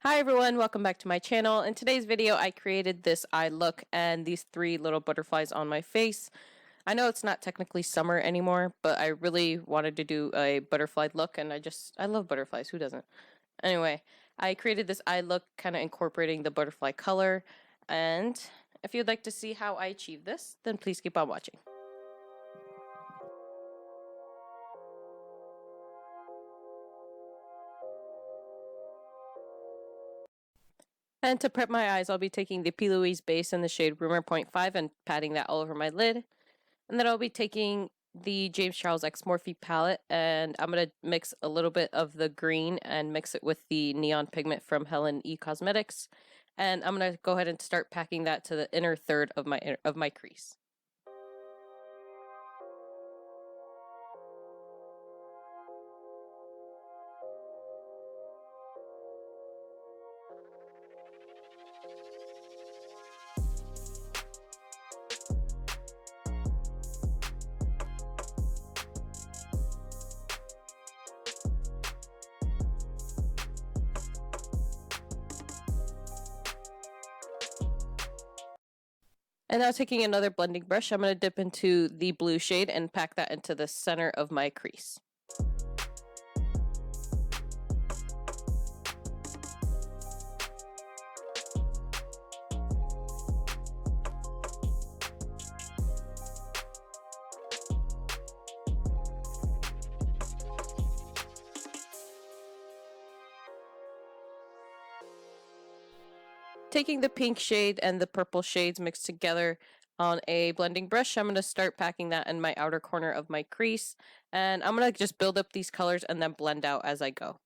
Hi everyone, welcome back to my channel. In today's video I created this eye look and these three little butterflies on my face. I know it's not technically summer anymore, but I really wanted to do a butterfly look and I love butterflies, who doesn't? Anyway, I created this eye look kind of incorporating the butterfly color, and if you'd like to see how I achieve this, then please keep on watching. And to prep my eyes, I'll be taking the p.louise base in the shade Rumor 0.5 and patting that all over my lid. And then I'll be taking the James Charles X Morphe palette, and I'm going to mix a little bit of the green and mix it with the neon pigment from Helen E Cosmetics. And I'm going to go ahead and start packing that to the inner third of my crease. And now taking another blending brush, I'm going to dip into the blue shade and pack that into the center of my crease. Taking the pink shade and the purple shades mixed together on a blending brush, I'm going to start packing that in my outer corner of my crease, and I'm going to just build up these colors and then blend out as I go.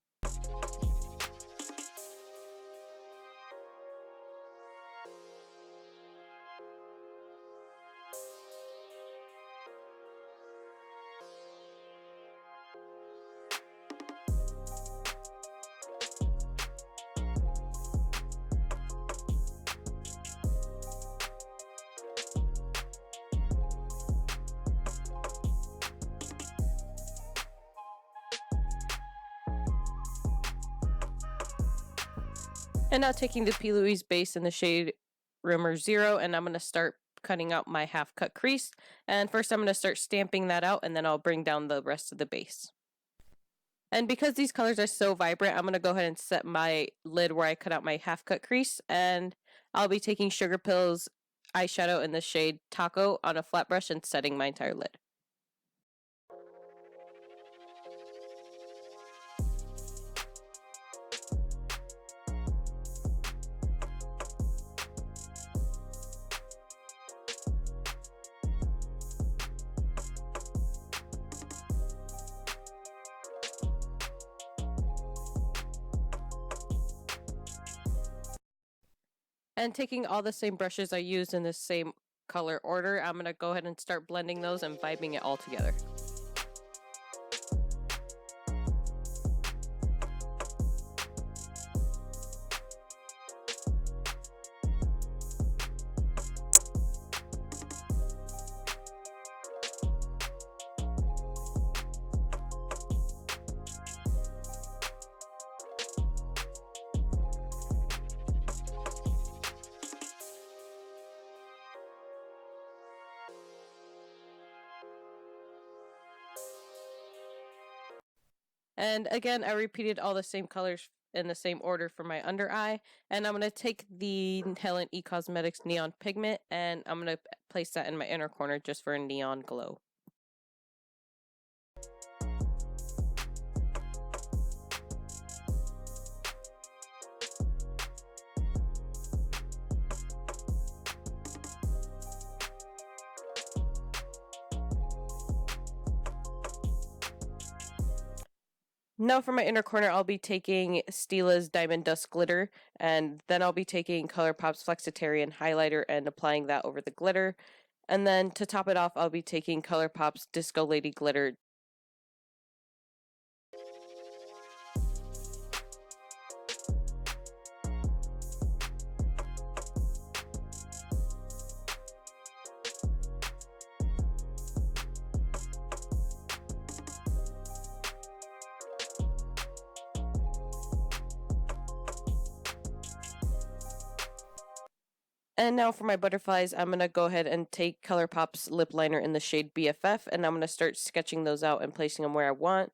And now taking the p.louise base in the shade Rumor 0, and I'm going to start cutting out my half cut crease. And first I'm going to start stamping that out, and then I'll bring down the rest of the base. And because these colors are so vibrant, I'm going to go ahead and set my lid where I cut out my half cut crease, and I'll be taking Sugarpill's eyeshadow in the shade Taco on a flat brush and setting my entire lid. And taking all the same brushes I used in the same color order, I'm going to go ahead and start blending those and vibing it all together. And again, I repeated all the same colors in the same order for my under eye. And I'm going to take the Helen E Cosmetics neon pigment, and I'm going to place that in my inner corner just for a neon glow. Now for my inner corner, I'll be taking Stila's Diamond Dust Glitter, and then I'll be taking Colourpop's Flexitarian Highlighter and applying that over the glitter. And then to top it off, I'll be taking Colourpop's Disco Lady Glitter. And now for my butterflies, I'm going to go ahead and take Colourpop's lip liner in the shade BFF, and I'm going to start sketching those out and placing them where I want.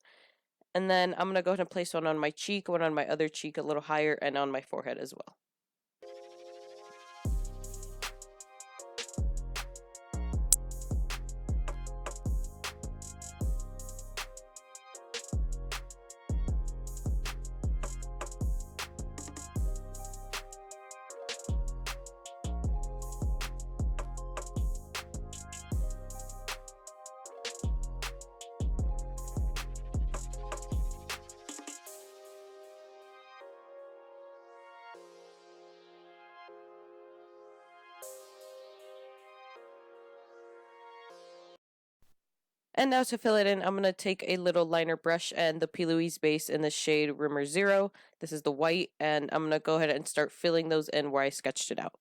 And then I'm going to go ahead and place one on my cheek, one on my other cheek a little higher, and on my forehead as well. And now to fill it in, I'm going to take a little liner brush and the p.louise base in the shade Rumor 0. This is the white, and I'm going to go ahead and start filling those in where I sketched it out.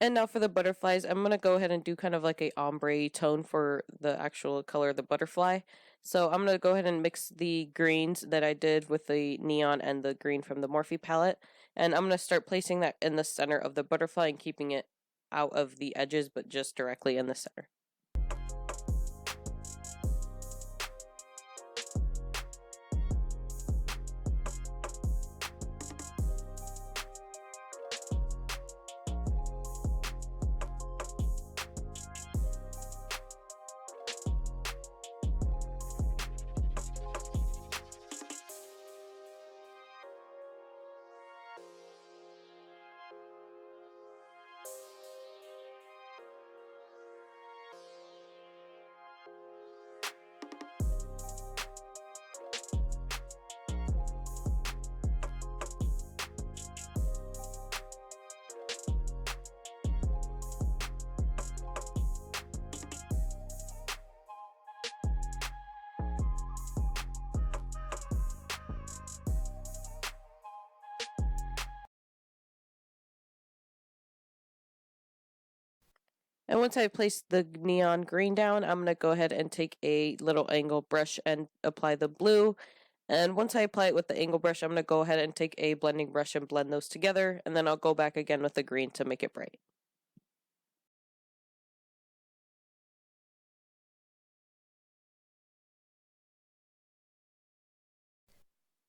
And now for the butterflies, I'm going to go ahead and do kind of like a ombre tone for the actual color of the butterfly. So I'm going to go ahead and mix the greens that I did with the neon and the green from the Morphe palette. And I'm going to start placing that in the center of the butterfly and keeping it out of the edges, but just directly in the center. And once I place the neon green down, I'm going to go ahead and take a little angle brush and apply the blue. And once I apply it with the angle brush, I'm going to go ahead and take a blending brush and blend those together. And then I'll go back again with the green to make it bright.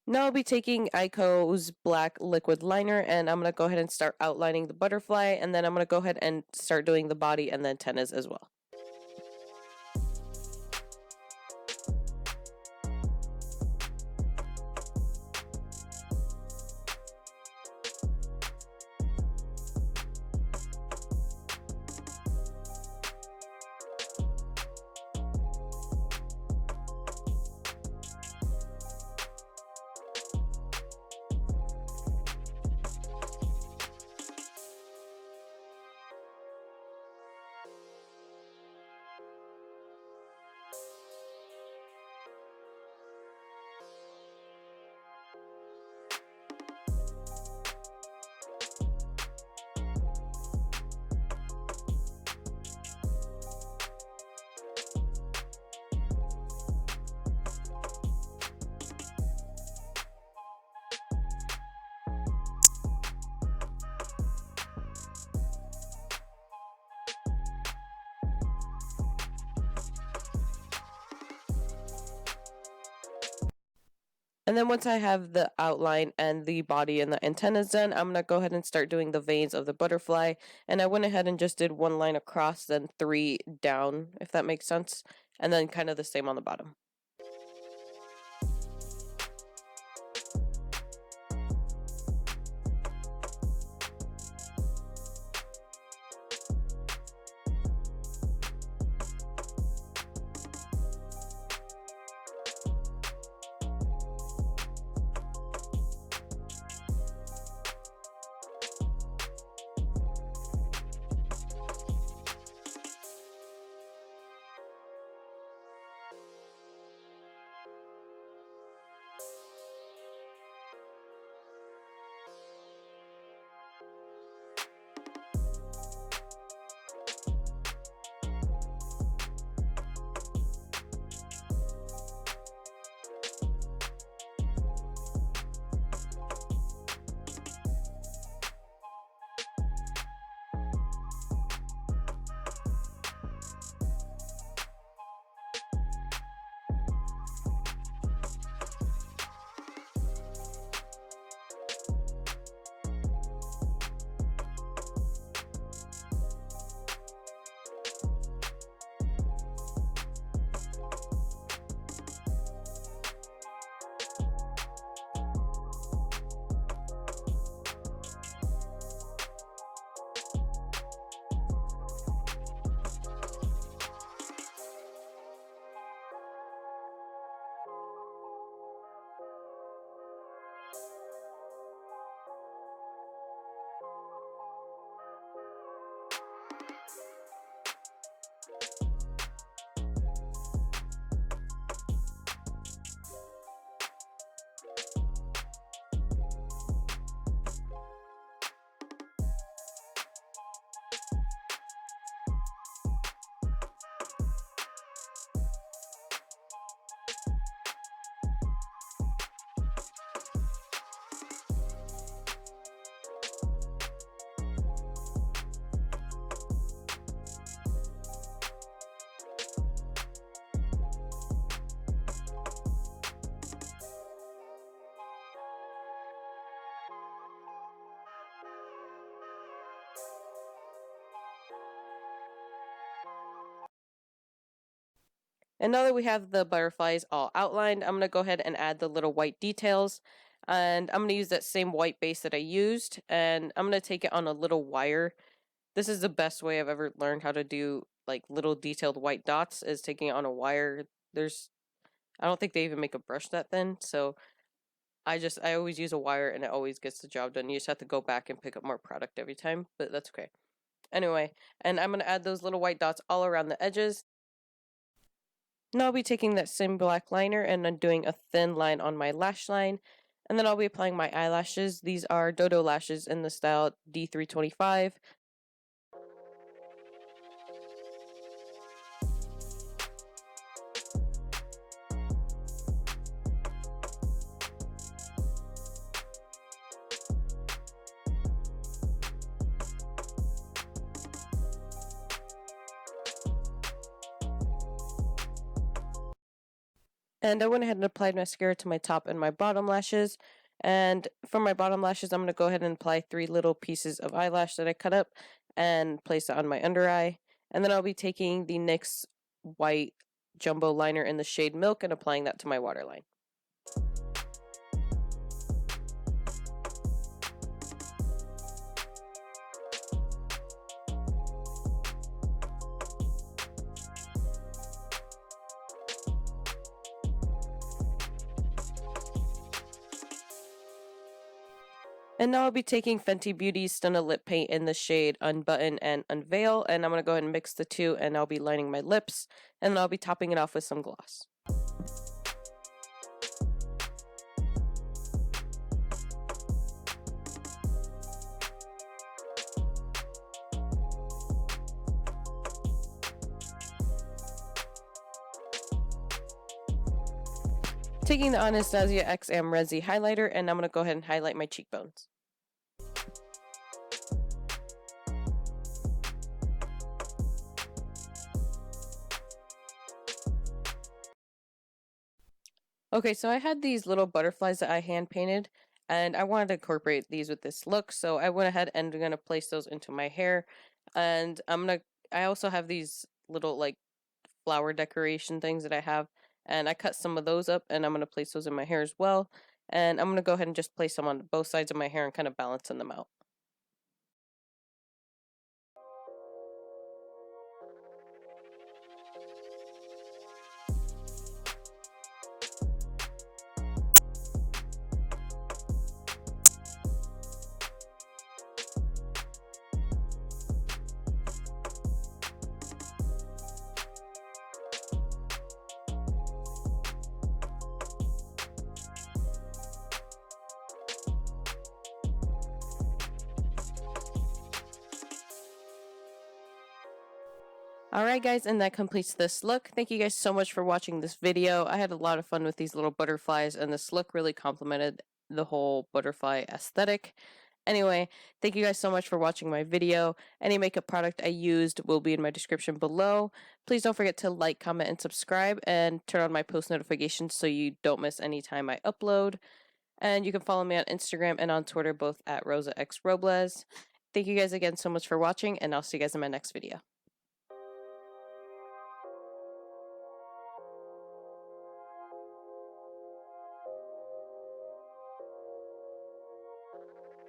Now I'll be taking inTako's black liquid liner, and I'm going to go ahead and start outlining the butterfly, and then I'm going to go ahead and start doing the body and the antennas as well. And then once I have the outline and the body and the antennas done, I'm going to go ahead and start doing the veins of the butterfly. And I went ahead and just did one line across, then 3 down, if that makes sense. And then kind of the same on the bottom. And now that we have the butterflies all outlined, I'm going to go ahead and add the little white details. And I'm going to use that same white base that I used. And I'm going to take it on a little wire. This is the best way I've ever learned how to do like little detailed white dots, is taking it on a wire. I don't think they even make a brush that thin. So I always use a wire and it always gets the job done. You just have to go back and pick up more product every time, but that's okay. Anyway, and I'm going to add those little white dots all around the edges. Now I'll be taking that same black liner and I'm doing a thin line on my lash line. And then I'll be applying my eyelashes. These are DODO lashes in the style D325. And I went ahead and applied mascara to my top and my bottom lashes. And for my bottom lashes, I'm going to go ahead and apply 3 little pieces of eyelash that I cut up and place it on my under eye. And then I'll be taking the NYX white jumbo liner in the shade Milk and applying that to my waterline. And now I'll be taking Fenty Beauty's Stunna Lip Paint in the shade Unbutton and Unveil, and I'm going to go ahead and mix the two, and I'll be lining my lips, and then I'll be topping it off with some gloss. Taking the Anastasia X Amrezy Highlighter, and I'm going to go ahead and highlight my cheekbones. Okay, so I had these little butterflies that I hand painted, and I wanted to incorporate these with this look, so I went ahead and I'm gonna place those into my hair, and I also have these little like flower decoration things that I have, and I cut some of those up, and I'm gonna place those in my hair as well, and I'm gonna go ahead and just place them on both sides of my hair and kind of balancing them out. Alright guys, and that completes this look. Thank you guys so much for watching this video. I had a lot of fun with these little butterflies, and this look really complemented the whole butterfly aesthetic. Anyway, thank you guys so much for watching my video. Any makeup product I used will be in my description below. Please don't forget to like, comment, and subscribe, and turn on my post notifications so you don't miss any time I upload. And you can follow me on Instagram and on Twitter, both at rosaxrobles. Thank you guys again so much for watching, and I'll see you guys in my next video.